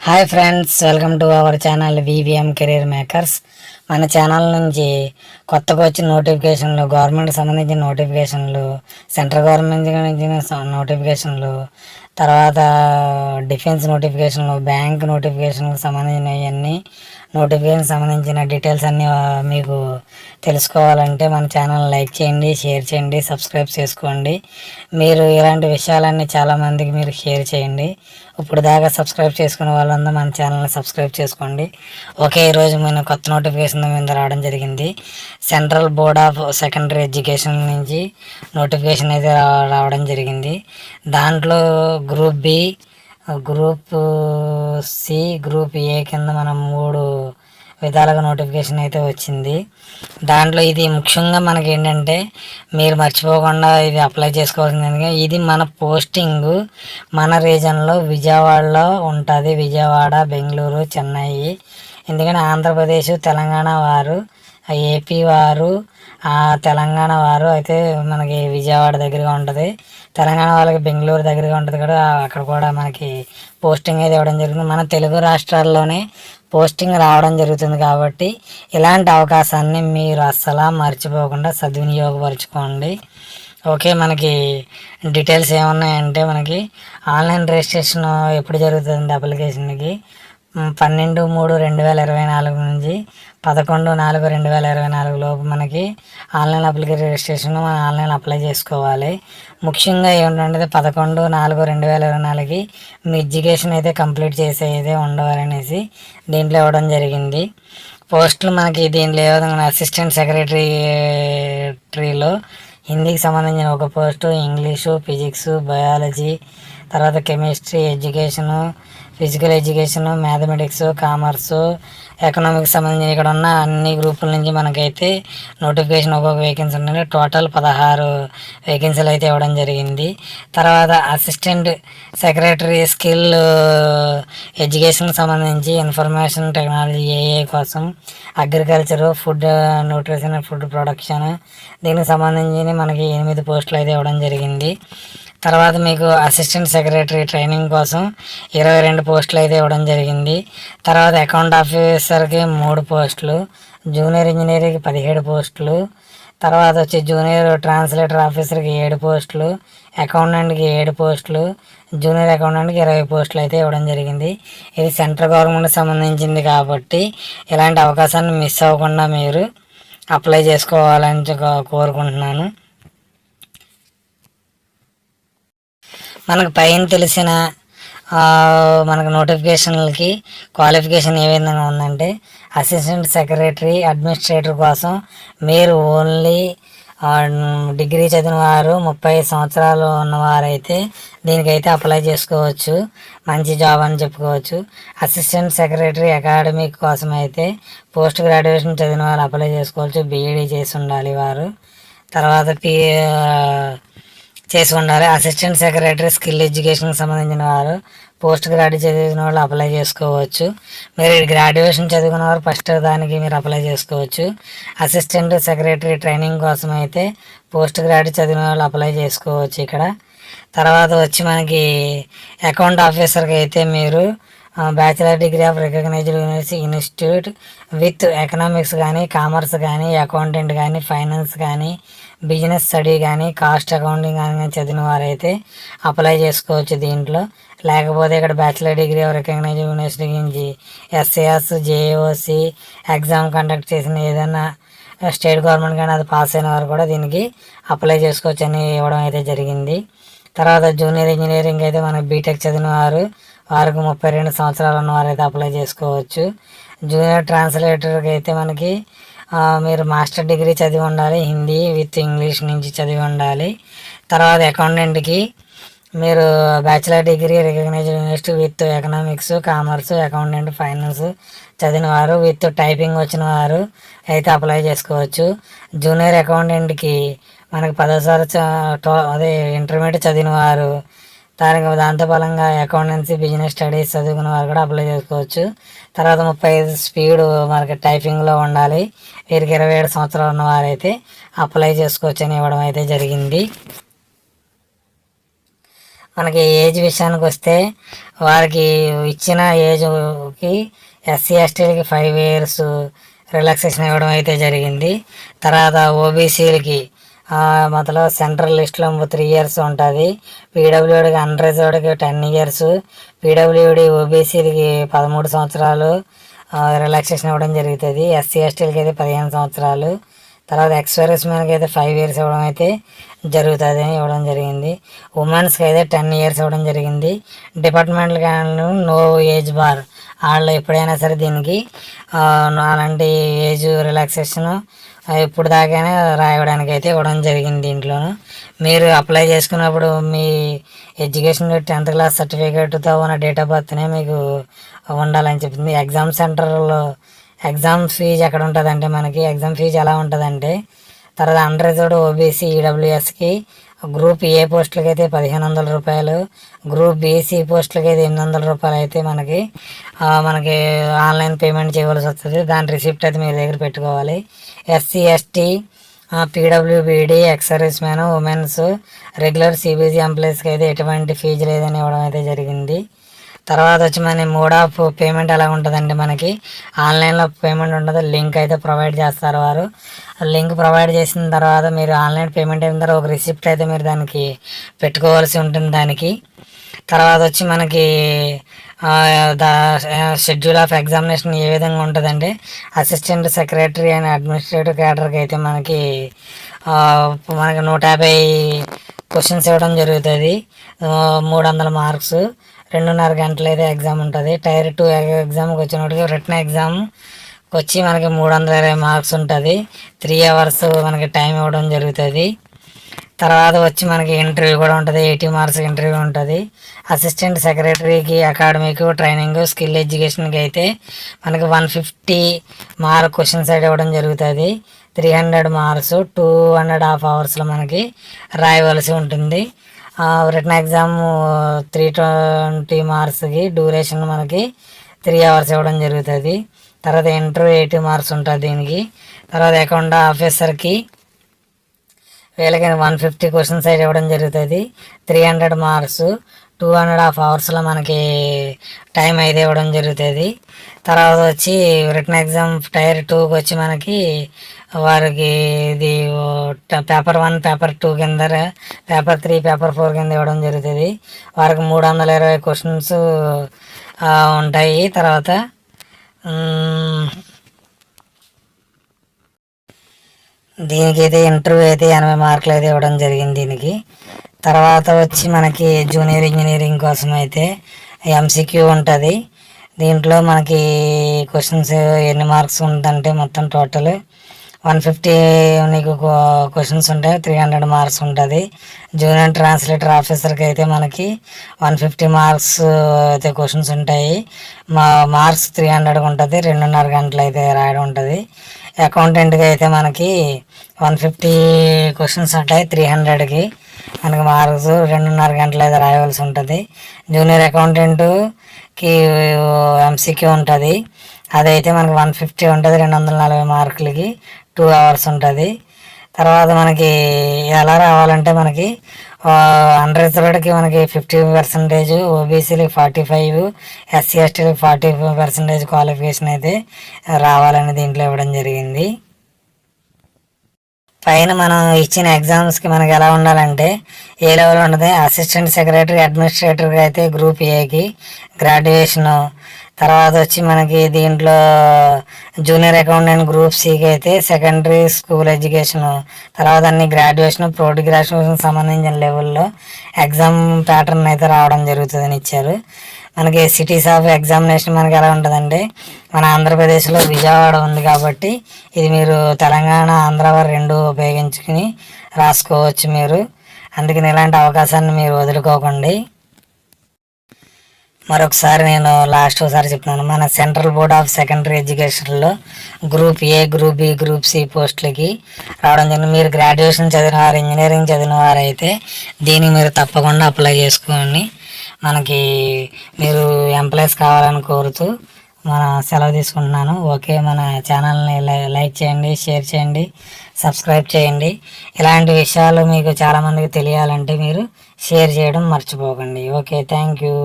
Hi friends, welcome to our channel VVM career makers. మన channel నుంచి కొత్తగా వచ్చిన నోటిఫికేషన్లు, గవర్నమెంట్ సంబంధించిన నోటిఫికేషన్లు, సెంట్రల్ గవర్నమెంట్ నోటిఫికేషన్లు, తర్వాత డిఫెన్స్ నోటిఫికేషన్లు, బ్యాంక్ నోటిఫికేషన్లకు సంబంధించినవన్నీ నోటిఫికేషన్ సంబంధించిన డీటెయిల్స్ అన్నీ మీకు తెలుసుకోవాలంటే మన ఛానల్ లైక్ చేయండి, షేర్ చేయండి, సబ్స్క్రైబ్ చేసుకోండి. మీరు ఇలాంటి విషయాలన్నీ చాలామందికి మీరు షేర్ చేయండి. ఇప్పుడు దాకా సబ్స్క్రైబ్ చేసుకునే వాళ్ళందరూ మన ఛానల్ని సబ్స్క్రైబ్ చేసుకోండి. ఓకే, ఈరోజు నేను కొత్త నోటిఫికేషన్ మీద రావడం జరిగింది. Central board of secondary education నుంచి నోటిఫికేషన్ అయితే రావడం జరిగింది. దాంట్లో group B, group C, group A కింద మనం 3 విధాలుగా నోటిఫికేషన్ అయితే వచ్చింది. దాంట్లో ఇది ముఖ్యంగా మనకి ఏంటంటే మీరు మర్చిపోకుండా ఇది అప్లై చేసుకోవాల్సింది. ఇది మన పోస్టింగ్ మన రీజన్లో విజయవాడలో ఉంటుంది. విజయవాడ, బెంగళూరు, చెన్నై. ఎందుకంటే ఆంధ్రప్రదేశ్, తెలంగాణ వారు, ఏపీ వారు, తెలంగాణ వారు అయితే మనకి విజయవాడ దగ్గరగా ఉంటుంది. తెలంగాణ వాళ్ళకి బెంగళూరు దగ్గరగా ఉంటుంది కూడా. అక్కడ కూడా మనకి పోస్టింగ్ అయితే ఇవ్వడం జరుగుతుంది. మన తెలుగు రాష్ట్రాల్లోనే పోస్టింగ్ రావడం జరుగుతుంది. కాబట్టి ఇలాంటి అవకాశాన్ని మీరు అస్సలు మర్చిపోకుండా సద్వినియోగపరచుకోండి. ఓకే, మనకి డీటెయిల్స్ ఏమున్నాయంటే మనకి ఆన్లైన్ రిజిస్ట్రేషన్ ఎప్పుడు జరుగుతుంది అప్లికేషన్కి 12/3/2024 నుంచి 11/4/2024 లోపు మనకి ఆన్లైన్ అప్లికేషన్ రిజిస్ట్రేషన్ మనం ఆన్లైన్ అప్లై చేసుకోవాలి. ముఖ్యంగా ఏమిటంటే 11/4/2024కి మీ ఎడ్యుకేషన్ అయితే కంప్లీట్ చేసేదే ఉండవాలనేసి దీంట్లో ఇవ్వడం జరిగింది. పోస్టులు మనకి దీంట్లో ఏ విధంగా అసిస్టెంట్ సెక్రటరీలో హిందీకి సంబంధించిన ఒక పోస్టు, ఇంగ్లీషు, ఫిజిక్స్, బయాలజీ, తర్వాత chemistry, education, physical education, mathematics, commerce, economics సంబంధించిన ఇక్కడ ఉన్న అన్ని గ్రూపుల నుంచి మనకైతే నోటిఫికేషన్ ఒక్కొక్క వేకెన్సీ ఉంటుంది. టోటల్ 16 వేకెన్సీలు అయితే ఇవ్వడం జరిగింది. తర్వాత అసిస్టెంట్ సెక్రటరీ స్కిల్ ఎడ్యుకేషన్కి సంబంధించి ఇన్ఫర్మేషన్ టెక్నాలజీ ఏఏ కోసం, agriculture, food nutrition, food production, దీనికి సంబంధించి మనకి 8 పోస్టులు అయితే ఇవ్వడం జరిగింది. తర్వాత మీకు అసిస్టెంట్ సెక్రటరీ ట్రైనింగ్ కోసం 22 పోస్టులు అయితే ఇవ్వడం జరిగింది. తర్వాత అకౌంట్ ఆఫీసర్కి 3 పోస్టులు, జూనియర్ ఇంజనీర్కి 17 పోస్టులు, తర్వాత వచ్చి జూనియర్ ట్రాన్స్లేటర్ ఆఫీసర్కి 7 పోస్టులు, అకౌంటెంట్కి 7 పోస్టులు, జూనియర్ అకౌంటెంట్కి 20 పోస్టులు అయితే ఇవ్వడం జరిగింది. ఇది సెంట్రల్ గవర్నమెంట్కి సంబంధించింది కాబట్టి ఇలాంటి అవకాశాన్ని మిస్ అవ్వకుండా మీరు అప్లై చేసుకోవాలని కోరుకుంటున్నాను. మనకు పైన తెలిసిన మనకు నోటిఫికేషన్లకి క్వాలిఫికేషన్ ఏ విధంగా ఉందంటే అసిస్టెంట్ సెక్రటరీ అడ్మినిస్ట్రేటర్ కోసం మీరు ఓన్లీ డిగ్రీ చదివిన వారు 35 సంవత్సరాలు ఉన్నవారైతే దీనికైతే అప్లై చేసుకోవచ్చు. మంచి జాబ్ అని చెప్పుకోవచ్చు. అసిస్టెంట్ సెక్రటరీ అకాడమిక్ కోసం అయితే పోస్ట్ గ్రాడ్యుయేషన్ చదివిన వారు అప్లై చేసుకోవచ్చు. బీఈడీ చేసి ఉండాలి వారు. తర్వాత చేసి ఉండాలి. అసిస్టెంట్ సెక్రటరీ స్కిల్ ఎడ్యుకేషన్కి సంబంధించిన వారు పోస్ట్ గ్రాడ్యుయేట్ చదివిన వాళ్ళు అప్లై చేసుకోవచ్చు. మీరు గ్రాడ్యుయేషన్ చదువుకున్న వారు ఫస్ట్ దానికి మీరు అప్లై చేసుకోవచ్చు. అసిస్టెంట్ సెక్రటరీ ట్రైనింగ్ కోసం అయితే పోస్ట్ గ్రాడ్యుయేట్ చదివిన వాళ్ళు అప్లై చేసుకోవచ్చు ఇక్కడ. తర్వాత వచ్చి మనకి అకౌంట్ ఆఫీసర్కి అయితే మీరు bachelor degree of recognised university institute with economics కానీ, కామర్స్ కానీ, అకౌంటెంట్ కానీ, ఫైనాన్స్ కానీ, బిజినెస్ స్టడీ కానీ, కాస్ట్ అకౌంటింగ్ కానీ చదివిన వారైతే అప్లై చేసుకోవచ్చు దీంట్లో. లేకపోతే ఇక్కడ bachelor degree of recognised university నుంచి ఎస్ఏఎస్, జేఓసి ఎగ్జామ్ కండక్ట్ చేసిన ఏదైనా స్టేట్ గవర్నమెంట్ కానీ అది పాస్ అయిన వారు కూడా దీనికి అప్లై చేసుకోవచ్చు అని ఇవ్వడం అయితే జరిగింది. తర్వాత జూనియర్ ఇంజనీరింగ్ అయితే మన బీటెక్ చదివిన వారికి 32 సంవత్సరాలు ఉన్నవారు అయితే అప్లై చేసుకోవచ్చు. జూనియర్ ట్రాన్స్లేటర్కి అయితే మనకి మీరు మాస్టర్ డిగ్రీ చదివి ఉండాలి, హిందీ విత్ ఇంగ్లీష్ నుంచి చదివి ఉండాలి. తర్వాత అకౌంటెంట్కి మీరు bachelor degree recognised university with economics, commerce, accountant, finance చదివిన వారు విత్ టైపింగ్ వచ్చిన వారు అయితే అప్లై చేసుకోవచ్చు. జూనియర్ అకౌంటెంట్కి మనకి 10 అదే ఇంటర్మీడియట్ చదివిన వారు దాంతో ఫలంగా అకౌంటెన్సీ, బిజినెస్ స్టడీస్ చదువుకున్న వారు కూడా అప్లై చేసుకోవచ్చు. తర్వాత 35 స్పీడ్ మనకి టైపింగ్లో ఉండాలి. వీరికి 27 సంవత్సరాలు ఉన్నవారైతే అప్లై చేసుకోవచ్చు అని ఇవ్వడం అయితే జరిగింది. మనకి ఏజ్ విషయానికి వస్తే వారికి ఇచ్చిన ఏజ్కి ఎస్సీ ఎస్టీలకి 5 years రిలాక్సేషన్ ఇవ్వడం అయితే జరిగింది. తర్వాత ఓబీసీలకి మొదలు సెంట్రల్ లిస్ట్లో 3 years ఉంటుంది. పీడబ్ల్యూడికి అన్రిజర్వ్డ్కి 10 years, పీడబ్ల్యూడి ఓబీసీలకి 13 సంవత్సరాలు రిలాక్సేషన్ ఇవ్వడం జరుగుతుంది. ఎస్సీ ఎస్టీలకి అయితే 15 సంవత్సరాలు. తర్వాత ఎక్స్పైరీస్ మ్యాన్కి అయితే 5 years ఇవ్వడం అయితే జరుగుతుంది ఇవ్వడం జరిగింది. ఉమెన్స్కి అయితే 10 years ఇవ్వడం జరిగింది. డిపార్ట్మెంటల్ కానీ నో ఏజ్ బార్, వాళ్ళు ఎప్పుడైనా సరే దీనికి అలాంటి ఏజ్ రిలాక్సేషన్ ఇప్పుడు దాకానే రాయడానికి అయితే ఇవ్వడం జరిగింది. దీంట్లోనూ మీరు అప్లై చేసుకున్నప్పుడు మీ ఎడ్యుకేషన్ 10th class సర్టిఫికేట్తో ఉన్న డేట్ ఆఫ్ బర్త్నే మీకు ఉండాలని చెప్తుంది. ఎగ్జామ్ సెంటర్లో ఎగ్జామ్ ఫీజు ఎక్కడ ఉంటుందంటే మనకి ఎగ్జామ్ ఫీజు ఎలా ఉంటుందంటే తర్వాత అన్రిజర్వ్డ్ ఓబీసీ ఈడబ్ల్యూఎస్కి గ్రూప్ ఏ పోస్టులకి అయితే 1500 రూపాయలు, గ్రూప్ బీసీ పోస్టులకి అయితే 800 రూపాయలు అయితే మనకి ఆన్లైన్ పేమెంట్ చేయవలసి వస్తుంది. దాని రిసిప్ట్ అయితే మీ దగ్గర పెట్టుకోవాలి. ఎస్సీ ఎస్టీ పీడబ్ల్యూబీడీ ex service man womens regular CBC ఎంప్లాయీస్కి అయితే ఎటువంటి ఫీజు లేదని ఇవ్వడం అయితే జరిగింది. తర్వాత వచ్చి మన మోడ్ ఆఫ్ పేమెంట్ ఎలా ఉంటుందంటే మనకి ఆన్లైన్లో పేమెంట్ ఉండదు, లింక్ అయితే ప్రొవైడ్ చేస్తారు వారు. లింక్ ప్రొవైడ్ చేసిన తర్వాత మీరు ఆన్లైన్ పేమెంట్ అయిన తర్వాత ఒక రిసిప్ట్ అయితే మీరు దానికి పెట్టుకోవాల్సి ఉంటుంది దానికి. తర్వాత వచ్చి మనకి ద షెడ్యూల్ ఆఫ్ ఎగ్జామినేషన్ ఏ విధంగా ఉంటుందంటే అసిస్టెంట్ సెక్రటరీ అండ్ అడ్మినిస్ట్రేటివ్ క్యాడర్కి అయితే మనకి 150 క్వశ్చన్స్ ఇవ్వడం జరుగుతుంది. 300 మార్క్స్, 2.5 గంటలు అయితే ఎగ్జామ్ ఉంటుంది. టైర్ 2 ఎగ్జామ్కి వచ్చినప్పటికీ రిటర్న్ ఎగ్జామ్ వచ్చి మనకి 320 మార్క్స్ ఉంటుంది. 3 hours మనకి టైం ఇవ్వడం జరుగుతుంది. తర్వాత వచ్చి మనకి ఇంటర్వ్యూ కూడా ఉంటుంది, 80 marks ఇంటర్వ్యూ ఉంటుంది. అసిస్టెంట్ సెక్రటరీకి అకాడమిక్ ట్రైనింగ్ స్కిల్ ఎడ్యుకేషన్కి అయితే మనకి 150 మార్క్ క్వశ్చన్స్ అయితే ఇవ్వడం జరుగుతుంది. 300 marks 2.5 hours మనకి రాయవలసి ఉంటుంది. రిటర్న్ ఎగ్జామ్ 320 marksకి డ్యూరేషన్ మనకి 3 hours ఇవ్వడం జరుగుతుంది. తర్వాత ఇంటర్వ్యూ 80 marks ఉంటుంది దీనికి. తర్వాత అకౌంట్ ఆఫీసర్కి వీళ్ళకి 150 క్వశ్చన్స్ అయితే ఇవ్వడం జరుగుతుంది. 300 marks 2.5 hours మనకి టైం అయితే ఇవ్వడం జరుగుతుంది. తర్వాత వచ్చి రిటర్న్ ఎగ్జామ్ టైర్ 2కి వచ్చి మనకి వారికి ఇది పేపర్ 1 పేపర్ 2 కింద, పేపర్ 3 పేపర్ 4 కింద ఇవ్వడం జరుగుతుంది. వారికి 320 క్వశ్చన్స్ ఉంటాయి. తర్వాత దీనికైతే ఇంటర్వ్యూ అయితే 80 మార్కులు అయితే ఇవ్వడం జరిగింది దీనికి. తర్వాత వచ్చి మనకి జూనియర్ ఇంజనీరింగ్ కోసం అయితే ఎంసీక్యూ ఉంటుంది. దీంట్లో మనకి క్వశ్చన్స్ ఎన్ని మార్క్స్ ఉందంటే మొత్తం టోటల్ 150 నీకు క్వశ్చన్స్ ఉంటాయి, 300 marks ఉంటుంది. జూనియర్ ట్రాన్స్లేటర్ ఆఫీసర్కి అయితే మనకి 150 marks అయితే క్వశ్చన్స్ ఉంటాయి. మార్క్స్ 300 ఉంటుంది, 2.5 గంటలు అయితే రాయడం ఉంటుంది. అకౌంటెంట్కి అయితే మనకి 150 క్వశ్చన్స్ ఉంటాయి, 300కి మనకి మార్క్స్ 2.5 గంటలు అయితే రాయవలసి ఉంటుంది. జూనియర్ అకౌంటెంట్కి ఎంసీక్యూ ఉంటుంది, అదైతే మనకి 150 ఉంటుంది, 240 మార్కులకి 2 hours ఉంటుంది. తర్వాత మనకి ఎలా రావాలంటే మనకి అన్రిజర్వ్డ్కి మనకి 50%, ఓబీసీలకి 45%, ఎస్సీ ఎస్టీలకి 40% క్వాలిఫికేషన్ అయితే రావాలని దీంట్లో ఇవ్వడం జరిగింది. పైన మనం ఇచ్చిన ఎగ్జామ్స్కి మనకి ఎలా ఉండాలంటే ఏ లెవెల్ ఉంటుంది, అసిస్టెంట్ సెక్రటరీ అడ్మినిస్ట్రేటర్కి అయితే గ్రూప్ ఏకి గ్రాడ్యుయేషను. తర్వాత వచ్చి మనకి దీంట్లో జూనియర్ అకౌంటెంట్ గ్రూప్ సికి అయితే సెకండరీ స్కూల్ ఎడ్యుకేషను. తర్వాత అన్ని గ్రాడ్యుయేషన్ పోస్ట్ గ్రాడ్యుయేషన్ సంబంధించిన లెవెల్లో ఎగ్జామ్ ప్యాటర్న్ అయితే రావడం జరుగుతుందని ఇచ్చారు. మనకి సిటీస్ ఆఫ్ ఎగ్జామినేషన్ మనకి ఎలా ఉంటుందంటే మన ఆంధ్రప్రదేశ్లో విజయవాడ ఉంది కాబట్టి ఇది మీరు తెలంగాణ ఆంధ్ర రెండు ఉపయోగించుకుని రాసుకోవచ్చు మీరు. అందుకని ఇలాంటి అవకాశాన్ని మీరు వదులుకోకండి. మరొకసారి నేను ఒకసారి చెప్తున్నాను, మన సెంట్రల్ బోర్డ్ ఆఫ్ సెకండరీ ఎడ్యుకేషన్లో group A, group B, group C పోస్టులకి రావడం జరిగింది. మీరు గ్రాడ్యుయేషన్ చదివిన వారు, ఇంజనీరింగ్ చదివిన వారు అయితే దీనికి మీరు తప్పకుండా అప్లై చేసుకోండి. మనకి మీరు ఎంప్లాయీస్ కావాలని కోరుతూ మన సెలవు తీసుకుంటున్నాను. ఓకే, మన ఛానల్ని లైక్ చేయండి, షేర్ చేయండి, సబ్స్క్రైబ్ చేయండి. ఇలాంటి విషయాలు మీకు చాలామందికి తెలియాలంటే మీరు షేర్ చేయడం మర్చిపోకండి. Okay, thank you.